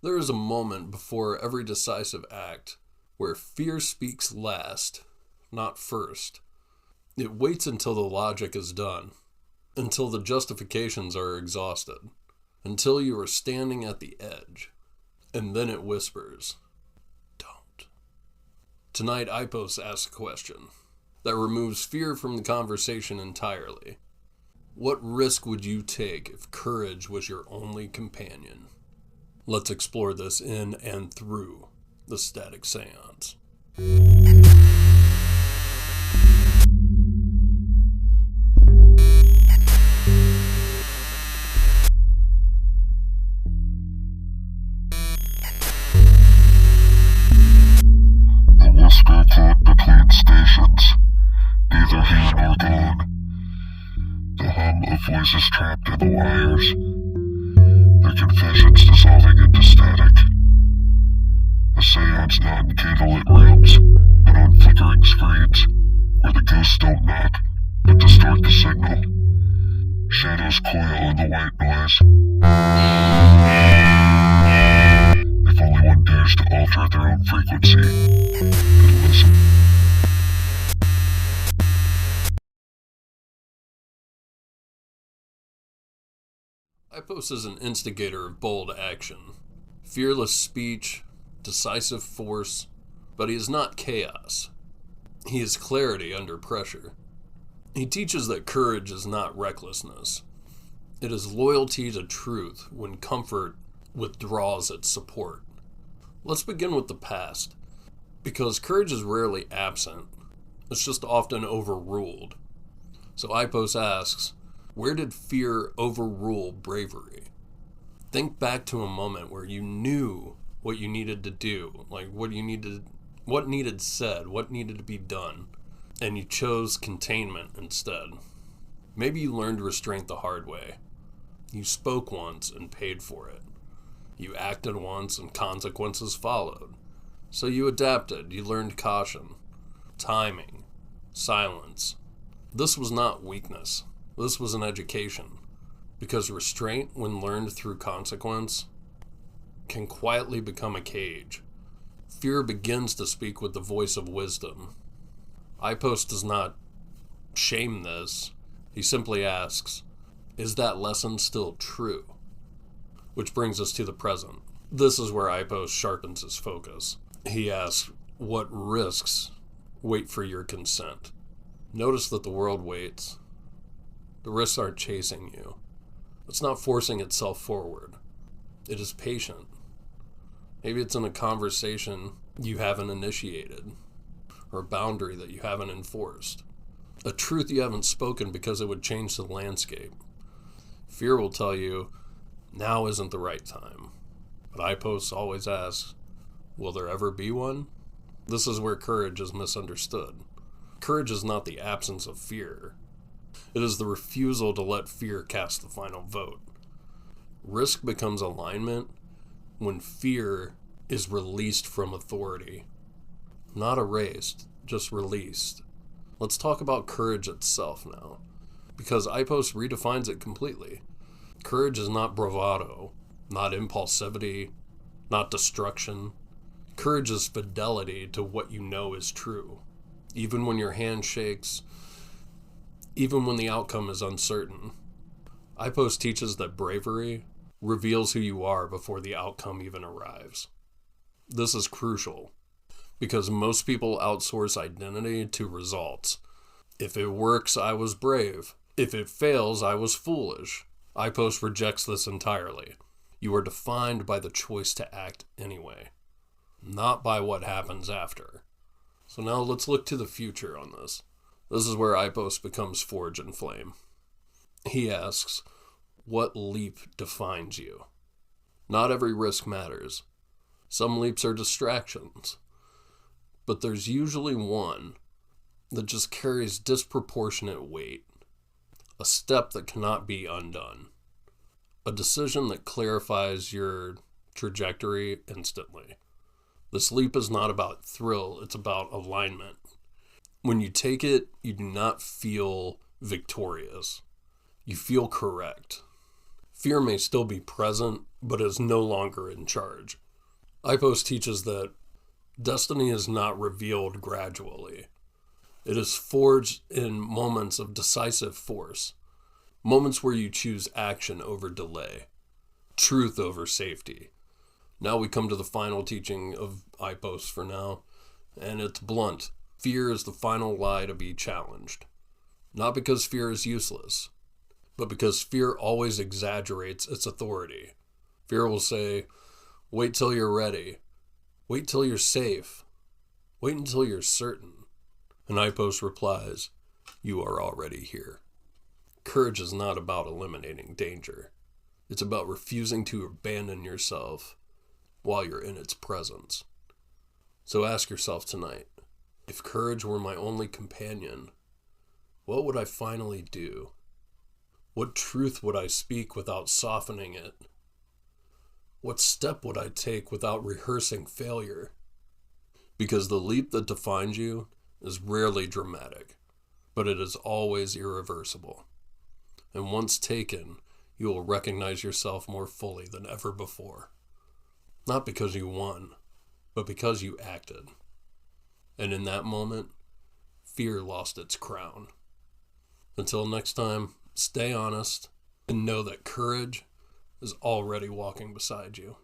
There is a moment before every decisive act where fear speaks last, not first. It waits until the logic is done, until the justifications are exhausted, until you are standing at the edge, and then it whispers, "Don't." Tonight, Ipos asks a question that removes fear from the conversation entirely. What risk would you take if courage was your only companion? Let's explore this in and through the Static Seance. The whisper caught between stations, neither here nor gone. The hum of voices trapped in the wires, their confessions dissolving into static. A seance not in candlelit rooms, but on flickering screens, where the ghosts don't knock, but distort the signal. Shadows coil in the white noise. If only one dares to alter their own frequency, and listen. Ipos is an instigator of bold action, fearless speech, decisive force, but he is not chaos. He is clarity under pressure. He teaches that courage is not recklessness. It is loyalty to truth when comfort withdraws its support. Let's begin with the past, because courage is rarely absent. It's just often overruled. So Ipos asks, where did fear overrule bravery? Think back to a moment where you knew what you needed to do, like what needed said, what needed to be done, and you chose containment instead. Maybe you learned restraint the hard way. You spoke once and paid for it. You acted once and consequences followed. So you adapted, you learned caution, timing, silence. This was not weakness. This was an education, because restraint, when learned through consequence, can quietly become a cage. Fear begins to speak with the voice of wisdom. Ipos does not shame this. He simply asks, is that lesson still true? Which brings us to the present. This is where Ipos sharpens his focus. He asks, what risks wait for your consent? Notice that the world waits. The risks aren't chasing you. It's not forcing itself forward. It is patient. Maybe it's in a conversation you haven't initiated, or a boundary that you haven't enforced, a truth you haven't spoken because it would change the landscape. Fear will tell you, now isn't the right time. But Ipos always asks, will there ever be one? This is where courage is misunderstood. Courage is not the absence of fear. It is the refusal to let fear cast the final vote. Risk becomes alignment when fear is released from authority. Not erased, just released. Let's talk about courage itself now, because Ipos redefines it completely. Courage is not bravado, not impulsivity, not destruction. Courage is fidelity to what you know is true. Even when your hand shakes, even when the outcome is uncertain. Ipos teaches that bravery reveals who you are before the outcome even arrives. This is crucial, because most people outsource identity to results. If it works, I was brave. If it fails, I was foolish. Ipos rejects this entirely. You are defined by the choice to act anyway, not by what happens after. So now let's look to the future on this. This is where Ipos becomes Forge and Flame. He asks, what leap defines you? Not every risk matters. Some leaps are distractions. But there's usually one that just carries disproportionate weight. A step that cannot be undone. A decision that clarifies your trajectory instantly. This leap is not about thrill, it's about alignment. When you take it, you do not feel victorious. You feel correct. Fear may still be present, but is no longer in charge. Ipos teaches that destiny is not revealed gradually. It is forged in moments of decisive force, moments where you choose action over delay, truth over safety. Now we come to the final teaching of Ipos for now, and it's blunt. Fear is the final lie to be challenged. Not because fear is useless, but because fear always exaggerates its authority. Fear will say, wait till you're ready. Wait till you're safe. Wait until you're certain. And Ipos replies, you are already here. Courage is not about eliminating danger. It's about refusing to abandon yourself while you're in its presence. So ask yourself tonight, if courage were my only companion, what would I finally do? What truth would I speak without softening it? What step would I take without rehearsing failure? Because the leap that defines you is rarely dramatic, but it is always irreversible. And once taken, you will recognize yourself more fully than ever before. Not because you won, but because you acted. And in that moment, fear lost its crown. Until next time, stay honest and know that courage is already walking beside you.